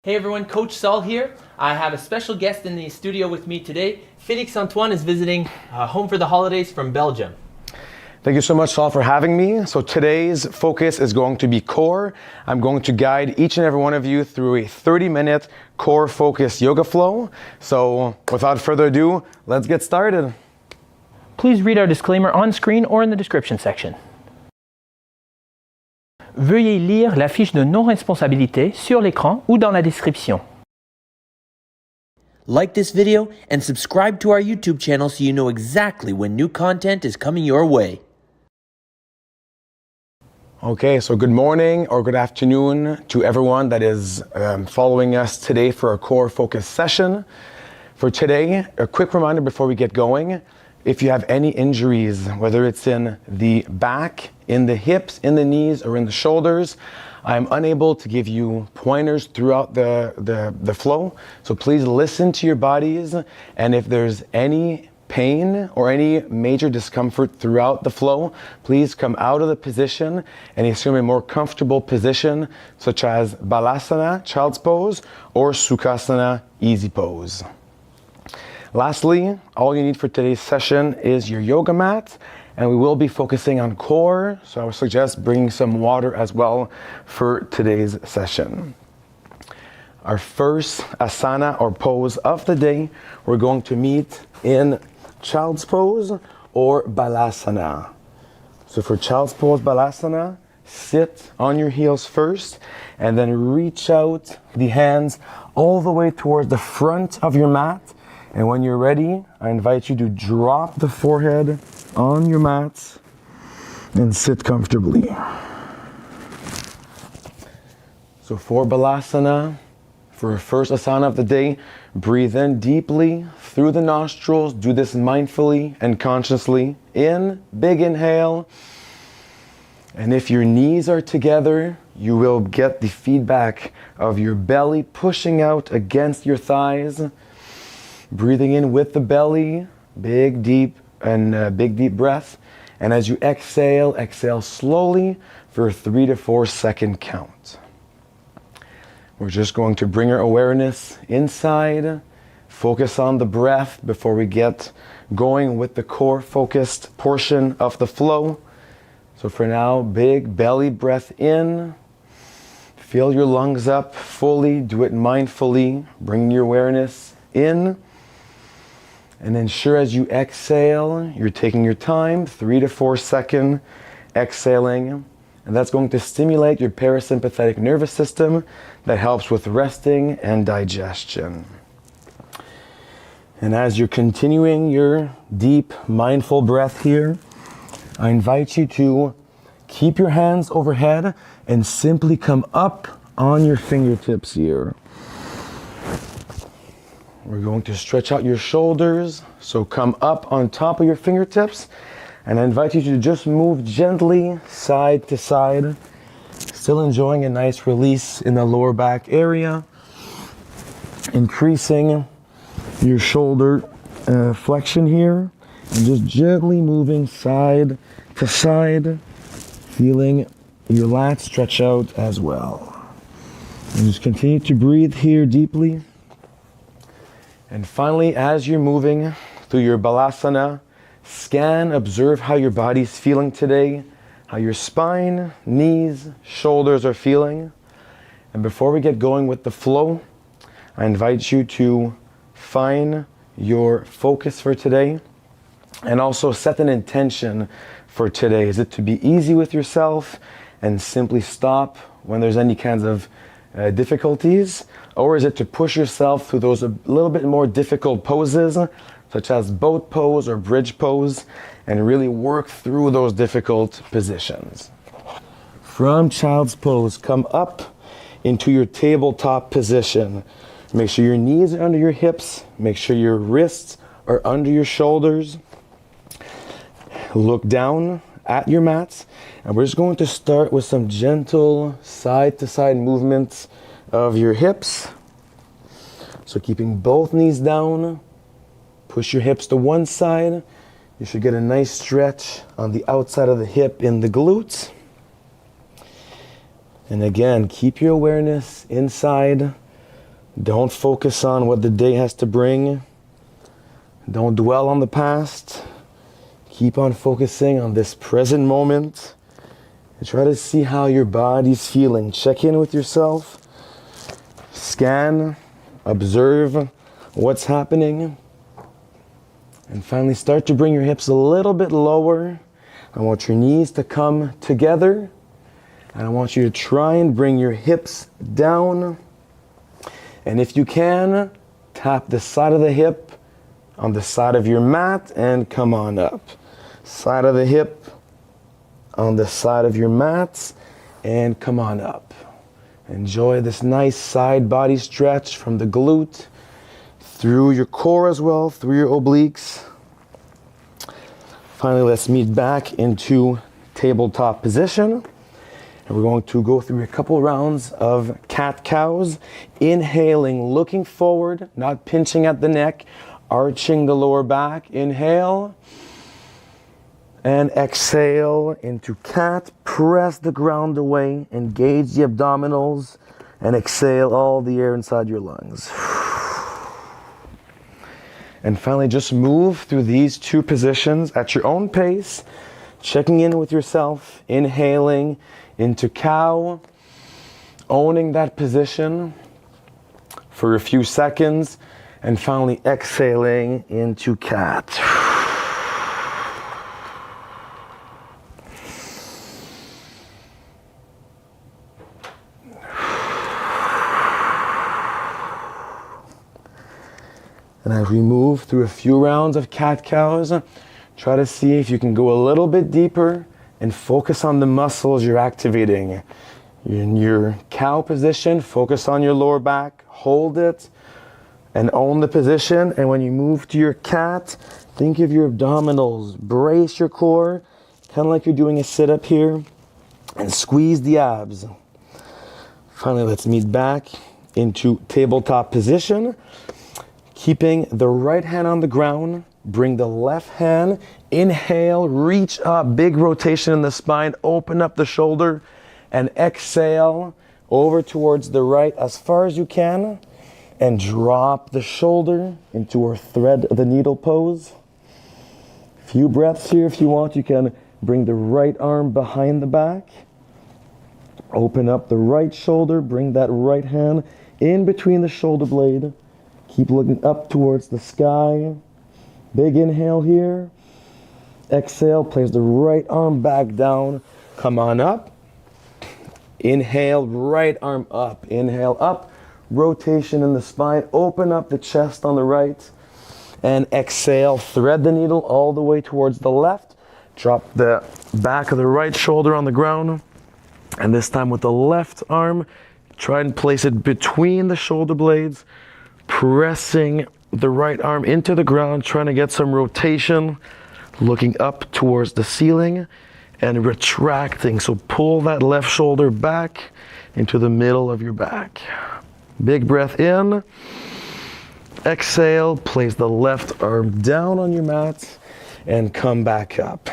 Hey everyone, Coach Saul here. I have a special guest in the studio with me today. Félix Antoine is visiting home for the holidays from Belgium. Thank you so much, Saul, for having me. So today's focus is going to be core. I'm going to guide each and every one of you through a 30-minute core focused yoga flow. So without further ado, let's get started. Please read our disclaimer on screen or in the description section. Veuillez lire la fiche de non-responsabilité sur l'écran ou dans la description. Like this video and subscribe to our YouTube channel so you know exactly when new content is coming your way. Okay, so good morning or good afternoon to everyone that is following us today for our core focus session. For today, a quick reminder before we get going. If you have any injuries, whether it's in the back, in the hips, in the knees, or in the shoulders, I'm unable to give you pointers throughout the flow. So please listen to your bodies, and if there's any pain or any major discomfort throughout the flow, please come out of the position and assume a more comfortable position, such as Balasana, child's pose, or Sukhasana, easy pose. Lastly, all you need for today's session is your yoga mat, and we will be focusing on core, so I would suggest bringing some water as well for today's session. Our first asana or pose of the day, we're going to meet in child's pose or Balasana. So for child's pose, Balasana, sit on your heels first, and then reach out the hands all the way towards the front of your mat. And when you're ready, I invite you to drop the forehead on your mat and sit comfortably. So for Balasana, for our first asana of the day, breathe in deeply through the nostrils. Do this mindfully and consciously. In, big inhale. And if your knees are together, you will get the feedback of your belly pushing out against your thighs. Breathing in with the belly, big deep breath. And as you exhale, exhale slowly for a 3 to 4 second count. We're just going to bring our awareness inside, focus on the breath before we get going with the core focused portion of the flow. So for now, big belly breath in. Fill your lungs up fully, do it mindfully, bring your awareness in. And ensure as you exhale, you're taking your time, 3 to 4 second exhaling. And that's going to stimulate your parasympathetic nervous system that helps with resting and digestion. And as you're continuing your deep, mindful breath here, I invite you to keep your hands overhead and simply come up on your fingertips here. We're going to stretch out your shoulders, so come up on top of your fingertips, and I invite you to just move gently side to side, still enjoying a nice release in the lower back area, increasing your shoulder flexion here, and just gently moving side to side, feeling your lats stretch out as well. And just continue to breathe here deeply. And finally, as you're moving through your Balasana, scan, observe how your body's feeling today, how your spine, knees, shoulders are feeling. And before we get going with the flow, I invite you to find your focus for today and also set an intention for today. Is it to be easy with yourself and simply stop when there's any kinds of difficulties, or is it to push yourself through those a little bit more difficult poses, such as boat pose or bridge pose, and really work through those difficult positions? From child's pose, come up into your tabletop position. Make sure your knees are under your hips, make sure your wrists are under your shoulders. Look down at your mats, and we're just going to start with some gentle side-to-side movements of your hips. So keeping both knees down, push your hips to one side. You should get a nice stretch on the outside of the hip in the glutes. And again, keep your awareness inside, Don't focus on what the day has to bring. Don't dwell on the past. Keep on focusing on this present moment. And try to see how your body's feeling. Check in with yourself. Scan, observe what's happening. And finally start to bring your hips a little bit lower. I want your knees to come together. And I want you to try and bring your hips down. And if you can, tap the side of the hip on the side of your mat and come on up. Side of the hip on the side of your mat and come on up. Enjoy this nice side body stretch from the glute through your core as well, through your obliques. Finally, let's meet back into tabletop position. And we're going to go through a couple rounds of cat-cows. Inhaling, looking forward, not pinching at the neck, arching the lower back. Inhale. And exhale into cat. Press the ground away. Engage the abdominals. And exhale all the air inside your lungs. And finally, just move through these two positions at your own pace. Checking in with yourself. Inhaling into cow. Owning that position for a few seconds. And finally, exhaling into cat. And as we move through a few rounds of cat-cows, try to see if you can go a little bit deeper and focus on the muscles you're activating. In your cow position, focus on your lower back, hold it, and own the position. And when you move to your cat, think of your abdominals, brace your core, kind of like you're doing a sit-up here, and squeeze the abs. Finally, let's meet back into tabletop position. Keeping the right hand on the ground, bring the left hand, inhale, reach up, big rotation in the spine, open up the shoulder, and exhale over towards the right as far as you can, and drop the shoulder into our thread the needle pose. Few breaths here. If you want, you can bring the right arm behind the back, open up the right shoulder, bring that right hand in between the shoulder blade. Keep looking up towards the sky. Big inhale here. Exhale, place the right arm back down. Come on up. Inhale, right arm up. Inhale up. Rotation in the spine. Open up the chest on the right. And exhale, thread the needle all the way towards the left. Drop the back of the right shoulder on the ground. And this time with the left arm, try and place it between the shoulder blades. Pressing the right arm into the ground, trying to get some rotation, looking up towards the ceiling and retracting. So pull that left shoulder back into the middle of your back. Big breath in. Exhale, place the left arm down on your mat and come back up.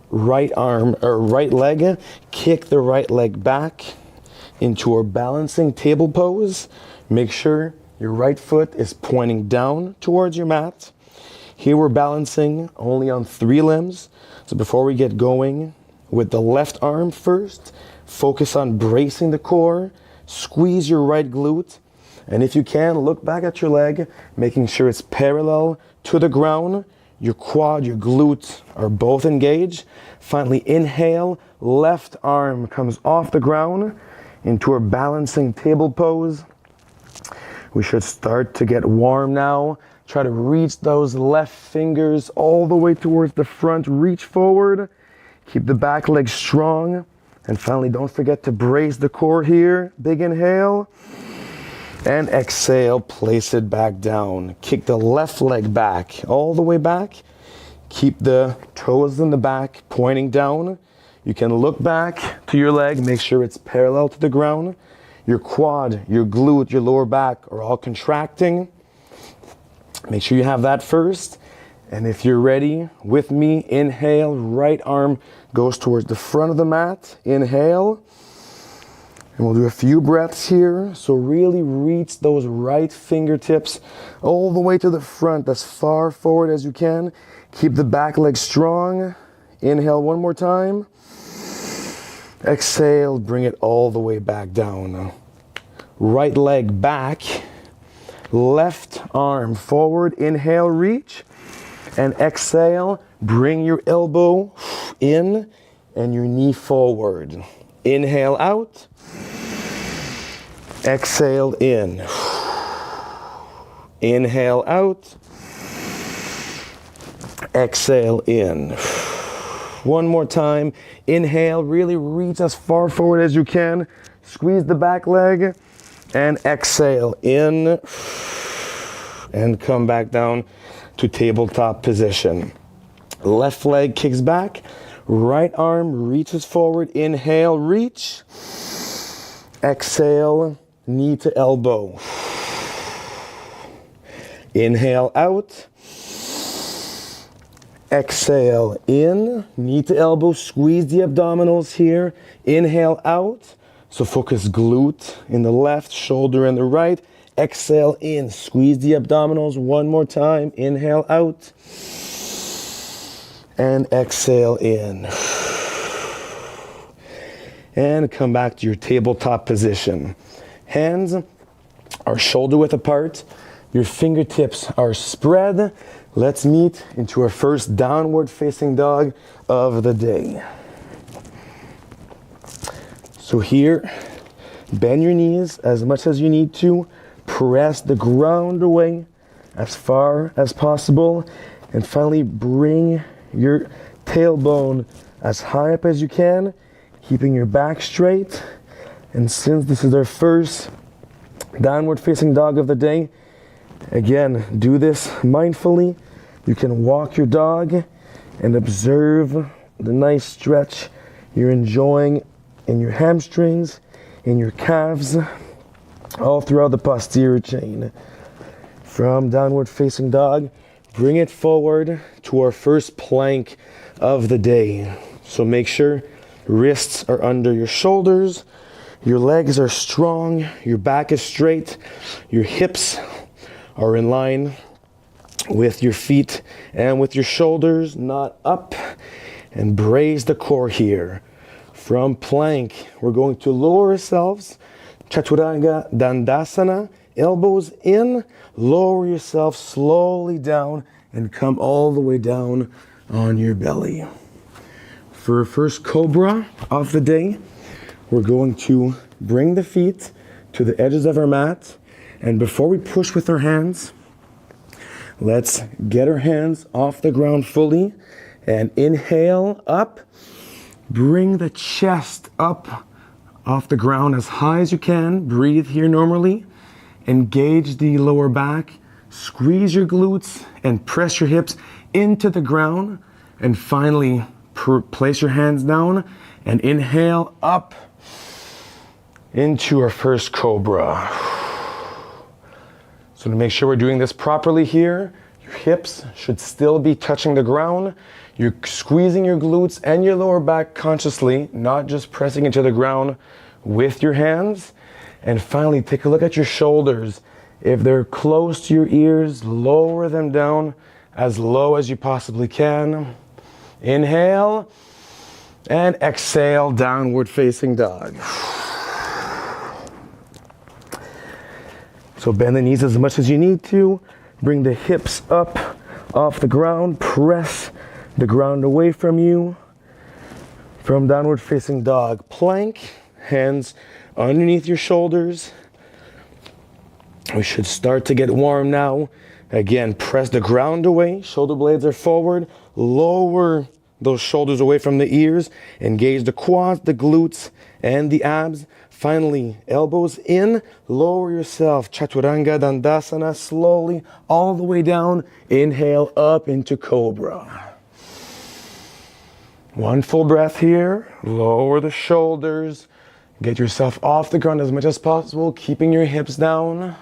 Right arm or right leg, kick the right leg back into our balancing table pose. Make sure your right foot is pointing down towards your mat. Here we're balancing only on 3 limbs. So before we get going with the left arm first, focus on bracing the core, squeeze your right glute, and if you can, look back at your leg, making sure it's parallel to the ground. Your quad, your glutes are both engaged. Finally, inhale, left arm comes off the ground into our balancing table pose. We should start to get warm now. Try to reach those left fingers all the way towards the front. Reach forward. Keep the back leg strong. And finally, don't forget to brace the core here. Big inhale. And exhale, place it back down. Kick the left leg back, all the way back. Keep the toes in the back, pointing down. You can look back to your leg, make sure it's parallel to the ground. Your quad, your glute, your lower back are all contracting. Make sure you have that first. And if you're ready with me, inhale, right arm goes towards the front of the mat. Inhale. And we'll do a few breaths here. So really reach those right fingertips all the way to the front, as far forward as you can. Keep the back leg strong. Inhale one more time. Exhale, bring it all the way back down. Right leg back. Left arm forward. Inhale, reach. And exhale, bring your elbow in and your knee forward. Inhale out. Exhale in. Inhale out. Exhale in. One more time. Inhale, really reach as far forward as you can. Squeeze the back leg. And exhale in. And come back down to tabletop position. Left leg kicks back. Right arm reaches forward. Inhale, reach. Exhale, knee to elbow. Inhale out. Exhale in, knee to elbow. Squeeze the abdominals here. Inhale out. So focus glute in the left, shoulder in the right. Exhale in, squeeze the abdominals one more time. Inhale out. And exhale in. And come back to your tabletop position. Hands are shoulder width apart. Your fingertips are spread. Let's meet into our first downward facing dog of the day. So here, bend your knees as much as you need to. Press the ground away as far as possible. And finally, bring your tailbone as high up as you can, keeping your back straight. And since this is our first downward facing dog of the day, again, do this mindfully. You can walk your dog and observe the nice stretch you're enjoying in your hamstrings, in your calves, all throughout the posterior chain. From downward facing dog, bring it forward to our first plank of the day. So make sure wrists are under your shoulders, your legs are strong, your back is straight, your hips are in line with your feet and with your shoulders, not up. And brace the core here. From plank, we're going to lower ourselves. Chaturanga Dandasana, elbows in, lower yourself slowly down and come all the way down on your belly. For our first cobra of the day, we're going to bring the feet to the edges of our mat. And before we push with our hands, let's get our hands off the ground fully and inhale up. Bring the chest up off the ground as high as you can. Breathe here normally. Engage the lower back. Squeeze your glutes and press your hips into the ground. And finally, place your hands down and inhale up into our first cobra. So to make sure we're doing this properly here, your hips should still be touching the ground. You're squeezing your glutes and your lower back consciously, not just pressing into the ground with your hands. And finally, take a look at your shoulders. If they're close to your ears, lower them down as low as you possibly can. Inhale and exhale, downward facing dog. So bend the knees as much as you need to. Bring the hips up off the ground. Press the ground away from you. From downward facing dog, plank, hands underneath your shoulders. We should start to get warm now. Again, press the ground away. Shoulder blades are forward. Lower those shoulders away from the ears. Engage the quads, the glutes, and the abs. Finally, elbows in. Lower yourself. Chaturanga Dandasana. Slowly, all the way down. Inhale up into Cobra. One full breath here. Lower the shoulders. Get yourself off the ground as much as possible, keeping your hips down.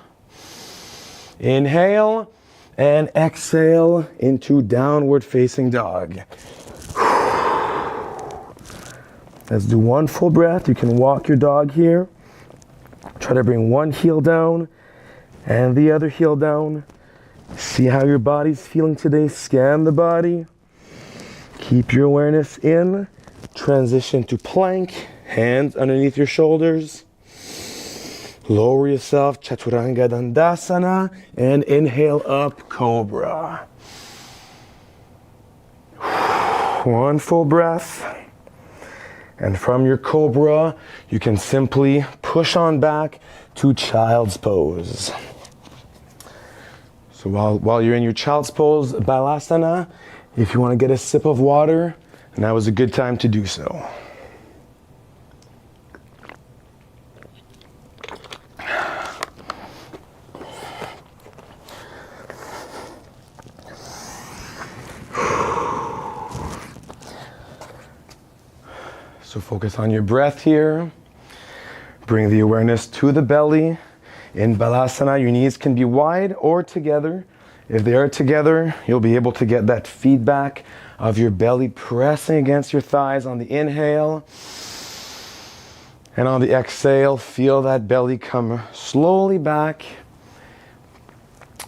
Inhale and exhale into downward facing dog. Let's do one full breath. You can walk your dog here Try to bring one heel down and the other heel down. See how your body's feeling today. Scan the body. Keep your awareness in. Transition to plank. Hands underneath your shoulders. Lower yourself, Chaturanga Dandasana, and inhale up, Cobra. One full breath. And from your Cobra, you can simply push on back to Child's Pose. So while you're in your Child's Pose, Balasana, if you want to get a sip of water, now is a good time to do so. So focus on your breath here. Bring the awareness to the belly. In Balasana, your knees can be wide or together. If they are together, you'll be able to get that feedback of your belly pressing against your thighs on the inhale. And on the exhale, feel that belly come slowly back.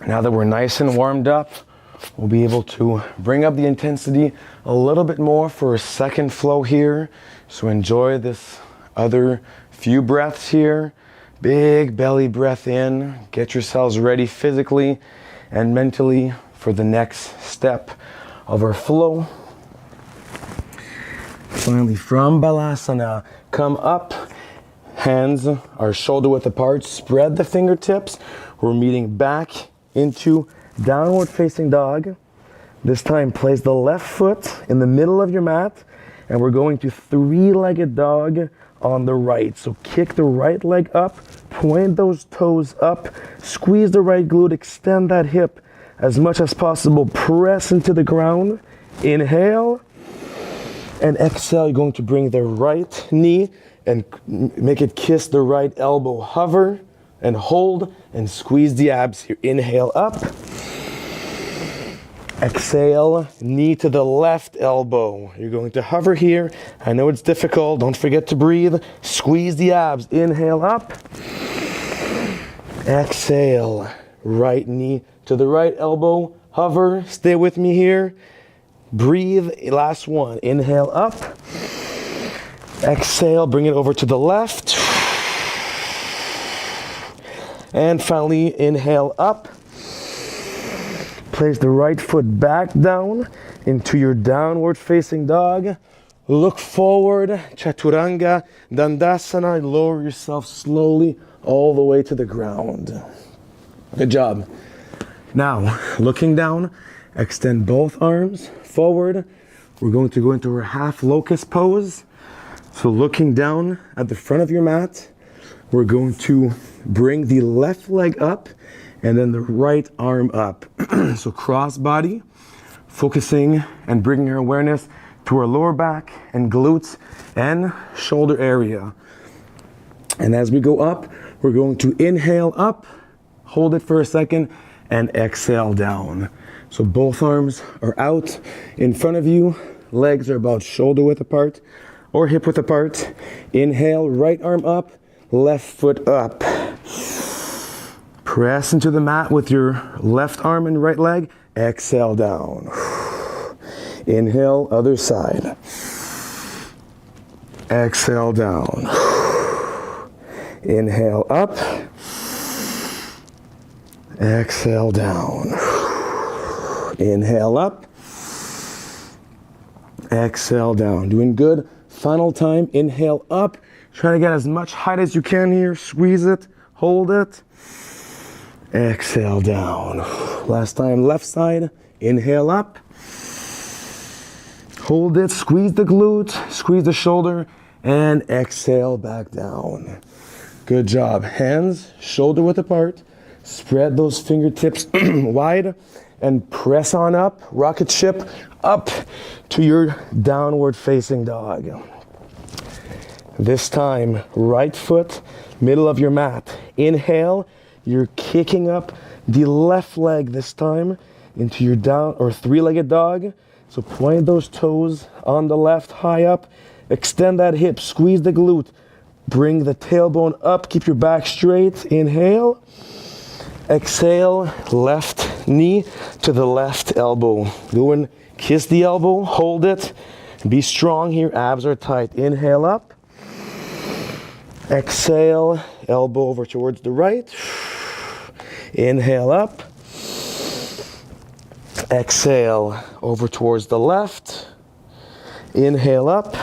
Now that we're nice and warmed up, we'll be able to bring up the intensity a little bit more for a second flow here. So enjoy this other few breaths here. Big belly breath in. Get yourselves ready physically and mentally for the next step of our flow. Finally, from Balasana, come up. Hands are shoulder width apart. Spread the fingertips. We're meeting back into downward facing dog. This time, place the left foot in the middle of your mat, and we're going to three-legged dog on the right. So kick the right leg up, point those toes up, squeeze the right glute, extend that hip as much as possible, press into the ground. Inhale, and exhale, you're going to bring the right knee and make it kiss the right elbow. Hover and hold and squeeze the abs here. Inhale up. Exhale, knee to the left elbow. You're going to hover here. I know it's difficult. Don't forget to breathe. Squeeze the abs. Inhale up. Exhale, right knee to the right elbow. Hover. Stay with me here. Breathe. Last one. Inhale up. Exhale, bring it over to the left. And finally, inhale up. Place the right foot back down into your downward facing dog. Look forward, Chaturanga Dandasana, and lower yourself slowly all the way to the ground. Good job. Now, looking down, extend both arms forward. We're going to go into our half locust pose. So looking down at the front of your mat, we're going to bring the left leg up and then the right arm up. So cross body, focusing and bringing our awareness to our lower back and glutes and shoulder area. And as we go up, we're going to inhale up, hold it for a second, and exhale down. So both arms are out in front of you, legs are about shoulder width apart or hip width apart. Inhale, right arm up, left foot up. Press into the mat with your left arm and right leg. Exhale down. Inhale, other side. Exhale down. Inhale up. Exhale down. Inhale up. Exhale down. Doing good. Final time. Inhale up. Try to get as much height as you can here. Squeeze it. Hold it. Exhale down. Last time, left side. Inhale up. Hold it. Squeeze the glute. Squeeze the shoulder. And exhale back down. Good job. Hands shoulder width apart. Spread those fingertips wide and press on up. Rocket ship up to your downward facing dog. This time, right foot, middle of your mat. Inhale. You're kicking up the left leg this time into your down or three-legged dog. So point those toes on the left high up. Extend that hip, squeeze the glute. Bring the tailbone up, keep your back straight. Inhale. Exhale, left knee to the left elbow. Go and kiss the elbow, hold it. Be strong here, abs are tight. Inhale up. Exhale, elbow over towards the right. Inhale up. Exhale, over towards the left. Inhale up.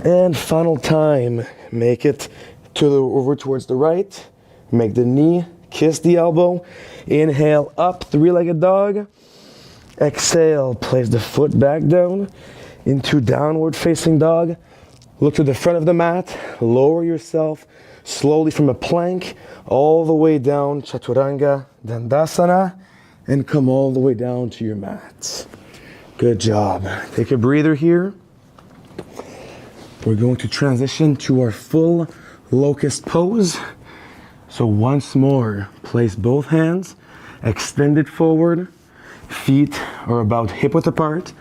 And final time, make it over towards the right. Make the knee, kiss the elbow. Inhale up, three-legged dog. Exhale, place the foot back down into downward facing dog. Look to the front of the mat, lower yourself slowly from a plank all the way down, Chaturanga Dandasana, and come all the way down to your mat. Good job. Take a breather here. We're going to transition to our full locust pose. So once more, place both hands, extended forward, feet are about hip-width apart.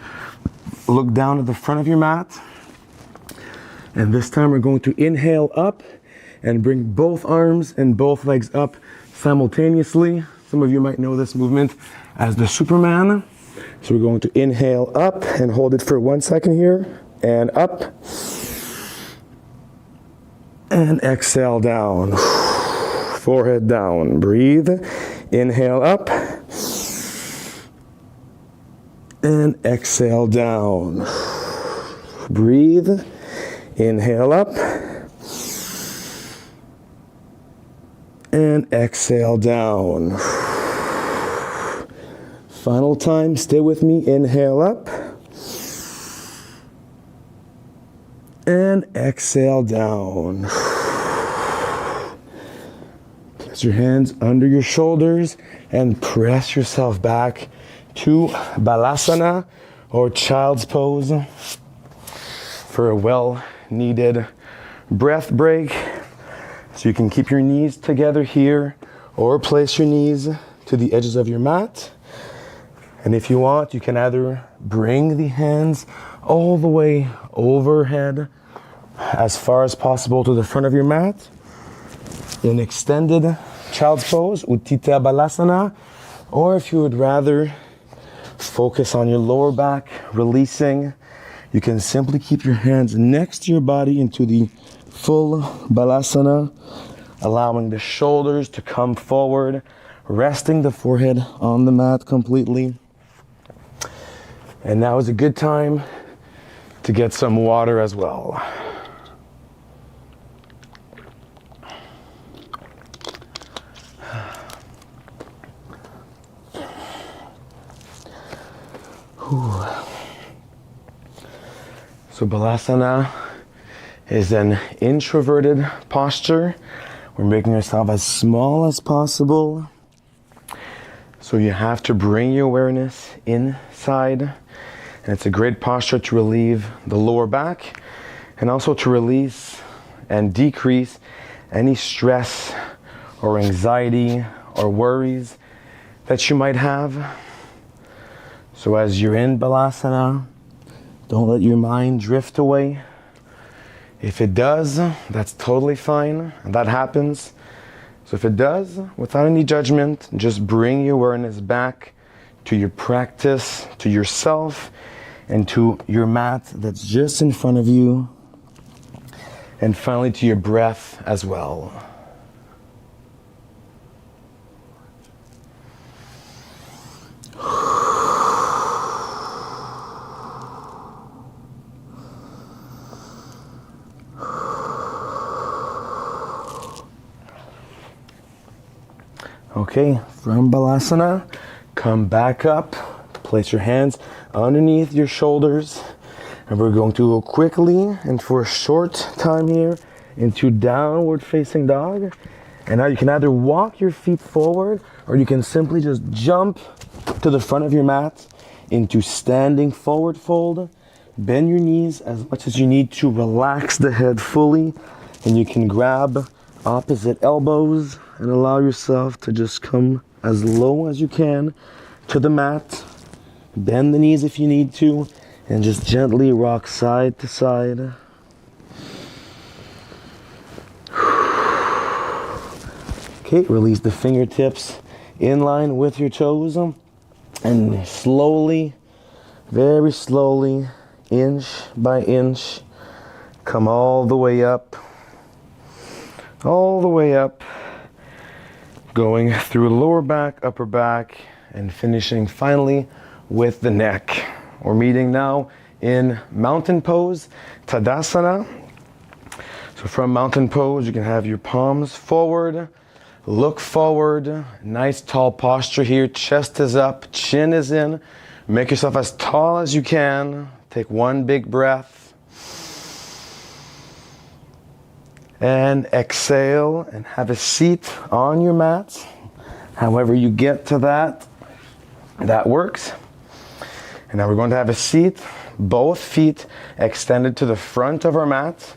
Look down at the front of your mat. And this time we're going to inhale up and bring both arms and both legs up simultaneously. Some of you might know this movement as the Superman. So we're going to inhale up and hold it for 1 second here. And up. And exhale down. Forehead down. Breathe. Inhale up. And exhale down. Breathe. Inhale up. And exhale down. Final time. Stay with me. Inhale up. And exhale down. Place your hands under your shoulders and press yourself back to Balasana or Child's Pose for a well-needed breath break. So you can keep your knees together here or place your knees to the edges of your mat. And if you want, you can either bring the hands all the way overhead as far as possible to the front of your mat in extended Child's Pose, Uttita Balasana, or if you would rather focus on your lower back, releasing, you can simply keep your hands next to your body into the full Balasana, allowing the shoulders to come forward, resting the forehead on the mat completely. And now is a good time to get some water as well. So Balasana is an introverted posture. We're making ourselves as small as possible. So you have to bring your awareness inside. And it's a great posture to relieve the lower back and also to release and decrease any stress or anxiety or worries that you might have. So as you're in Balasana, don't let your mind drift away. If it does, that's totally fine. That happens. So if it does, without any judgment, just bring your awareness back to your practice, to yourself, and to your mat that's just in front of you. And finally to your breath as well. Okay, from Balasana, come back up, place your hands underneath your shoulders, and we're going to go quickly and for a short time here into downward facing dog. And now you can either walk your feet forward or you can simply just jump to the front of your mat into standing forward fold. Bend your knees as much as you need to relax the head fully, and you can grab opposite elbows and allow yourself to just come as low as you can to the mat. Bend the knees if you need to, and just gently rock side to side. Okay, release the fingertips in line with your toes. And slowly, very slowly, inch by inch, come all the way up. All the way up. Going through lower back, upper back, and finishing finally with the neck. We're meeting now in mountain pose, Tadasana. So from mountain pose, you can have your palms forward, look forward, nice tall posture here, chest is up, chin is in. Make yourself as tall as you can. Take one big breath. And exhale and have a seat on your mat. However you get to that, that works. And now we're going to have a seat, both feet extended to the front of our mat.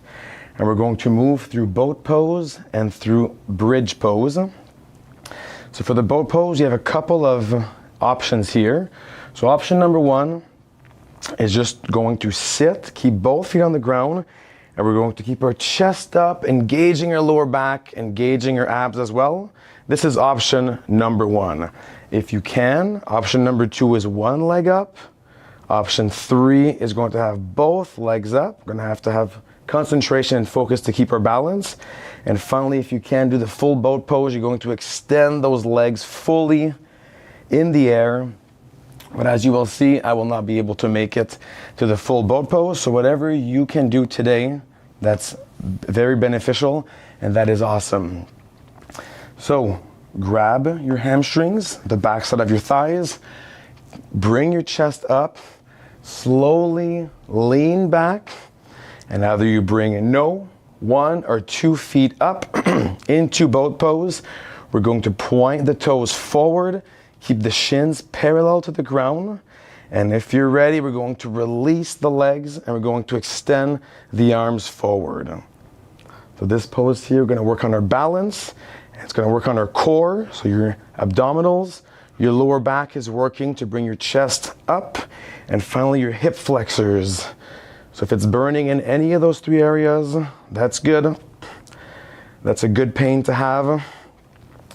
And we're going to move through boat pose and through bridge pose. So for the boat pose, you have a couple of options here. So option number one is just going to sit, keep both feet on the ground, and we're going to keep our chest up, engaging our lower back, engaging our abs as well. This is option number one. If you can, option number two is one leg up. Option three is going to have both legs up. We're going to have concentration and focus to keep our balance. And finally, if you can do the full boat pose, you're going to extend those legs fully in the air. But as you will see, I will not be able to make it to the full boat pose. So whatever you can do today, that's very beneficial, and that is awesome. So grab your hamstrings, the backside of your thighs, bring your chest up, slowly lean back, and either you bring one or 2 feet up into boat pose. We're going to point the toes forward, keep the shins parallel to the ground. And if you're ready, we're going to release the legs and we're going to extend the arms forward. So this pose here, we're going to work on our balance. And it's going to work on our core, so your abdominals. Your lower back is working to bring your chest up. And finally, your hip flexors. So if it's burning in any of those 3 areas, that's good. That's a good pain to have.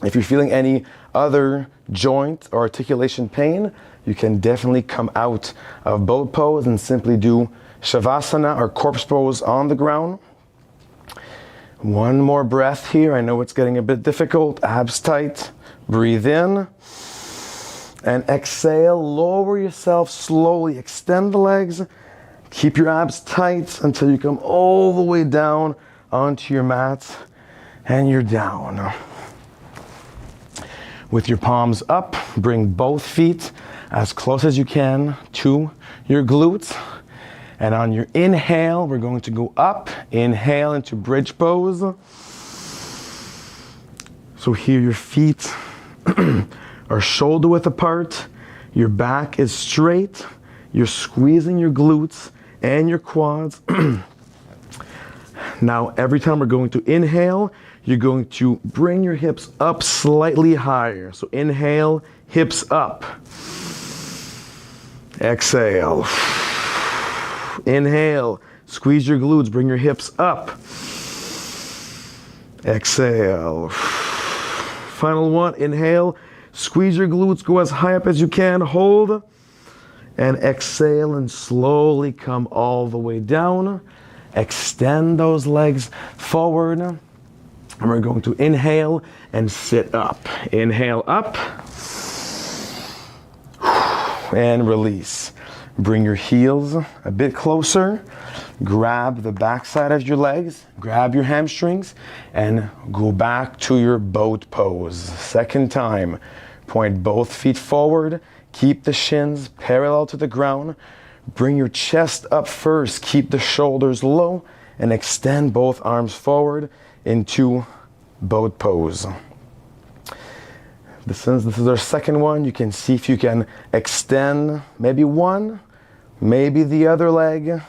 If you're feeling any other joint or articulation pain, you can definitely come out of boat pose and simply do Shavasana or corpse pose on the ground. One more breath here. I know it's getting a bit difficult. Abs tight. Breathe in. And exhale. Lower yourself slowly. Extend the legs. Keep your abs tight until you come all the way down onto your mat. And you're down. With your palms up, bring both feet as close as you can to your glutes. And on your inhale, we're going to go up. Inhale into bridge pose. So here your feet are shoulder width apart. Your back is straight. You're squeezing your glutes and your quads. Now, every time we're going to inhale, you're going to bring your hips up slightly higher. So inhale, hips up. Exhale. Inhale, squeeze your glutes, bring your hips up. Exhale. Final one, inhale, squeeze your glutes, go as high up as you can, hold. And exhale and slowly come all the way down. Extend those legs forward. And we're going to inhale and sit up. Inhale up. And release. Bring your heels a bit closer. Grab the backside of your legs. Grab your hamstrings. And go back to your boat pose. Second time. Point both feet forward. Keep the shins parallel to the ground. Bring your chest up first. Keep the shoulders low. And extend both arms forward into boat pose. This is our second one. You can see if you can extend maybe one, maybe the other leg,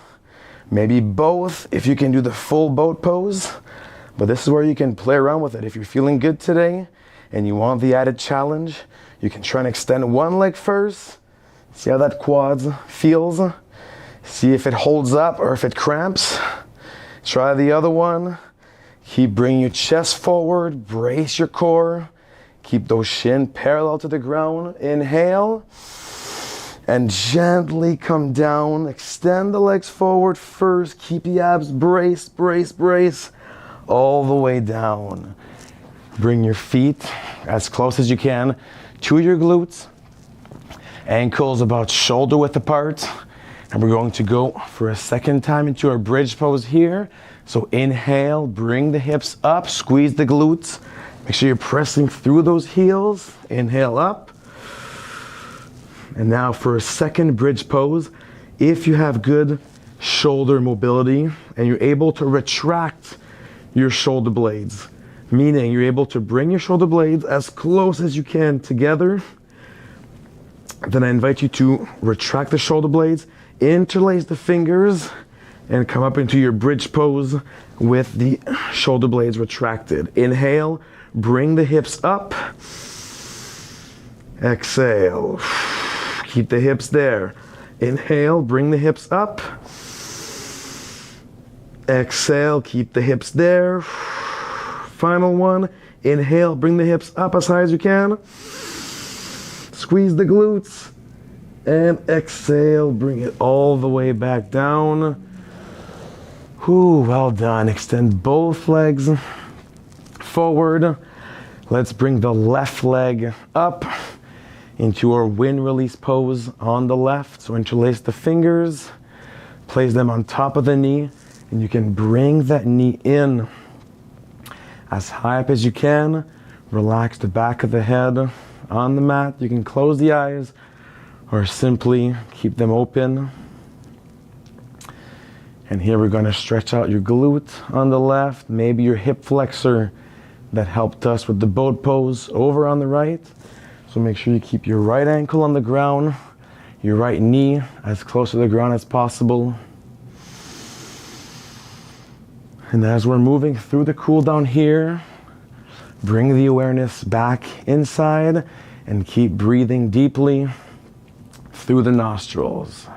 maybe both if you can do the full boat pose. But this is where you can play around with it. If you're feeling good today and you want the added challenge, you can try and extend one leg first. See how that quads feels. See if it holds up or if it cramps. Try the other one. Keep bringing your chest forward, brace your core. Keep those shins parallel to the ground. Inhale. And gently come down. Extend the legs forward first. Keep the abs braced, brace, brace. All the way down. Bring your feet as close as you can to your glutes. Ankles about shoulder width apart. And we're going to go for a second time into our bridge pose here. So inhale, bring the hips up, squeeze the glutes. Make sure you're pressing through those heels. Inhale up. And now for a second bridge pose. If you have good shoulder mobility and you're able to retract your shoulder blades, meaning you're able to bring your shoulder blades as close as you can together, then I invite you to retract the shoulder blades, interlace the fingers, and come up into your bridge pose with the shoulder blades retracted. Inhale, bring the hips up. Exhale. Keep the hips there. Inhale, bring the hips up. Exhale, keep the hips there. Final one. Inhale, bring the hips up as high as you can. Squeeze the glutes. And exhale, bring it all the way back down. Whew, well done. Extend both legs forward. Let's bring the left leg up into our wind release pose on the left. So interlace the fingers, place them on top of the knee, and you can bring that knee in as high up as you can. Relax the back of the head on the mat. You can close the eyes or simply keep them open. And here we're going to stretch out your glute on the left, maybe your hip flexor that helped us with the boat pose over on the right. So make sure you keep your right ankle on the ground, your right knee as close to the ground as possible. And as we're moving through the cool down here, bring the awareness back inside and keep breathing deeply through the nostrils.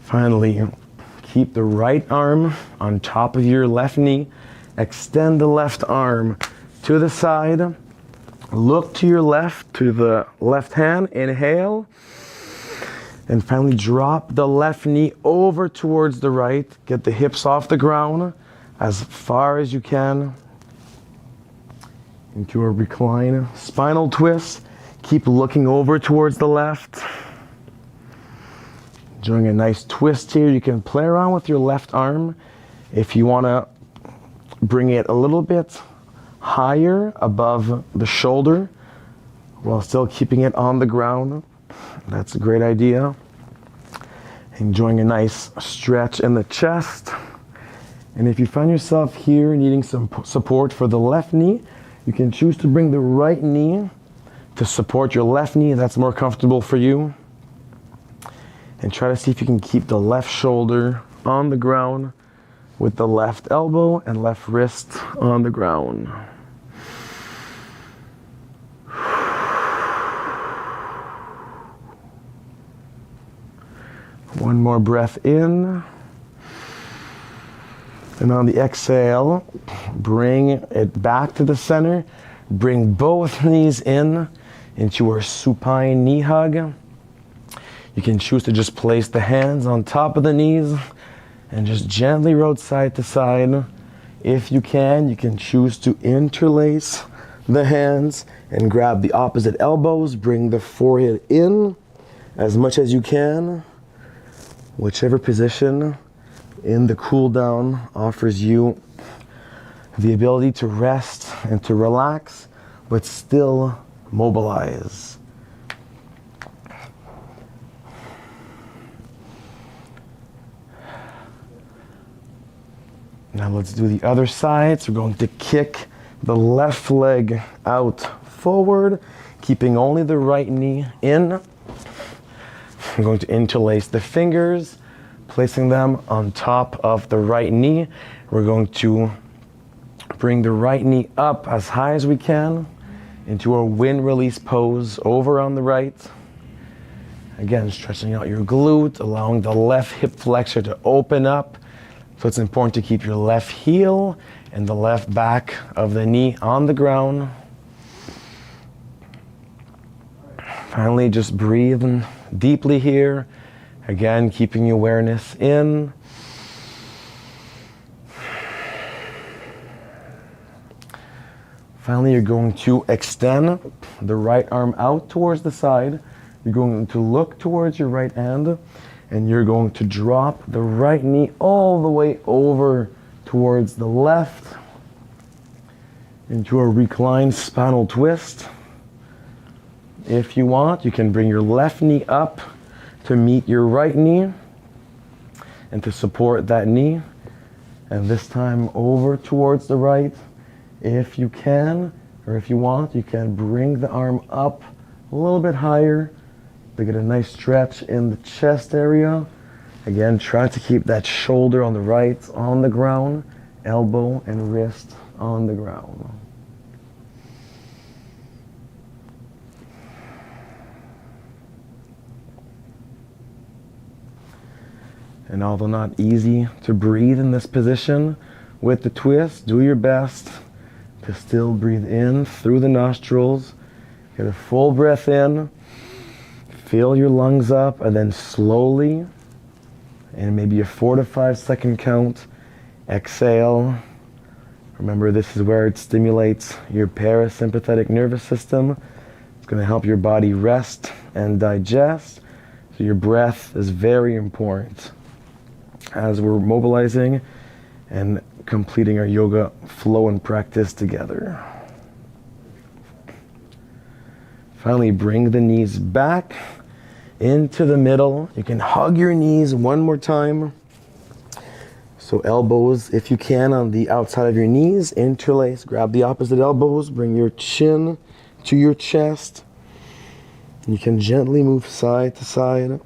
Finally, keep the right arm on top of your left knee. Extend the left arm to the side. Look to your left, to the left hand. Inhale. And finally drop the left knee over towards the right. Get the hips off the ground as far as you can. Into a recline spinal twist. Keep looking over towards the left. Doing a nice twist here. You can play around with your left arm if you want to bring it a little bit higher above the shoulder while still keeping it on the ground. That's a great idea. Enjoying a nice stretch in the chest. And if you find yourself here needing some support for the left knee, you can choose to bring the right knee to support your left knee if that's more comfortable for you. And try to see if you can keep the left shoulder on the ground with the left elbow and left wrist on the ground. One more breath in. And on the exhale, bring it back to the center. Bring both knees in into our supine knee hug. You can choose to just place the hands on top of the knees and just gently roll side to side. If you can choose to interlace the hands and grab the opposite elbows. Bring the forehead in as much as you can. Whichever position in the cool down offers you the ability to rest and to relax, but still mobilize. Now let's do the other side. So we're going to kick the left leg out forward, keeping only the right knee in. I'm going to interlace the fingers, placing them on top of the right knee. We're going to bring the right knee up as high as we can into our wind release pose over on the right. Again, stretching out your glute, allowing the left hip flexor to open up. So it's important to keep your left heel and the left back of the knee on the ground. Finally, just breathing deeply here. Again, keeping your awareness in. Finally, you're going to extend the right arm out towards the side. You're going to look towards your right hand, and you're going to drop the right knee all the way over towards the left into a reclined spinal twist. If you want, you can bring your left knee up to meet your right knee and to support that knee. And this time over towards the right. If you can, or if you want, you can bring the arm up a little bit higher to get a nice stretch in the chest area. Again, try to keep that shoulder on the right on the ground, elbow and wrist on the ground. And although not easy to breathe in this position with the twist, do your best to still breathe in through the nostrils. Get a full breath in, fill your lungs up, and then slowly, in maybe a 4 to 5 second count, exhale. Remember, this is where it stimulates your parasympathetic nervous system. It's going to help your body rest and digest. So your breath is very important as we're mobilizing and completing our yoga flow and practice together. Finally, bring the knees back into the middle. You can hug your knees one more time. So elbows, if you can, on the outside of your knees, interlace, grab the opposite elbows, bring your chin to your chest. You can gently move side to side.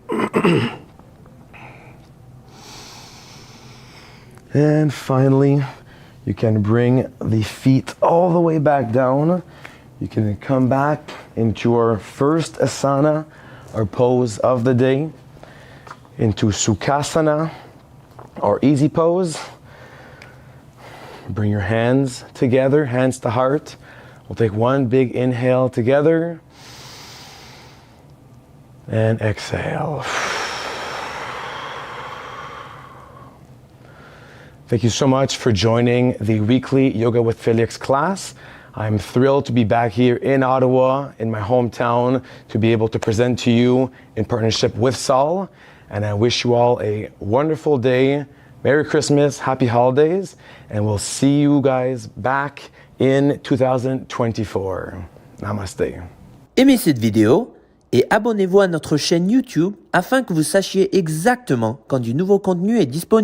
And finally, you can bring the feet all the way back down. You can come back into our first asana, our pose of the day, into Sukhasana, or easy pose. Bring your hands together, hands to heart. We'll take one big inhale together. And exhale. Thank you so much for joining the weekly Yoga with Félix class. I'm thrilled to be back here in Ottawa, in my hometown, to be able to present to you in partnership with Saul. And I wish you all a wonderful day. Merry Christmas, happy holidays, and we'll see you guys back in 2024. Namaste. Aimez cette vidéo et abonnez-vous à notre chaîne YouTube afin que vous sachiez exactement quand du nouveau contenu est disponible.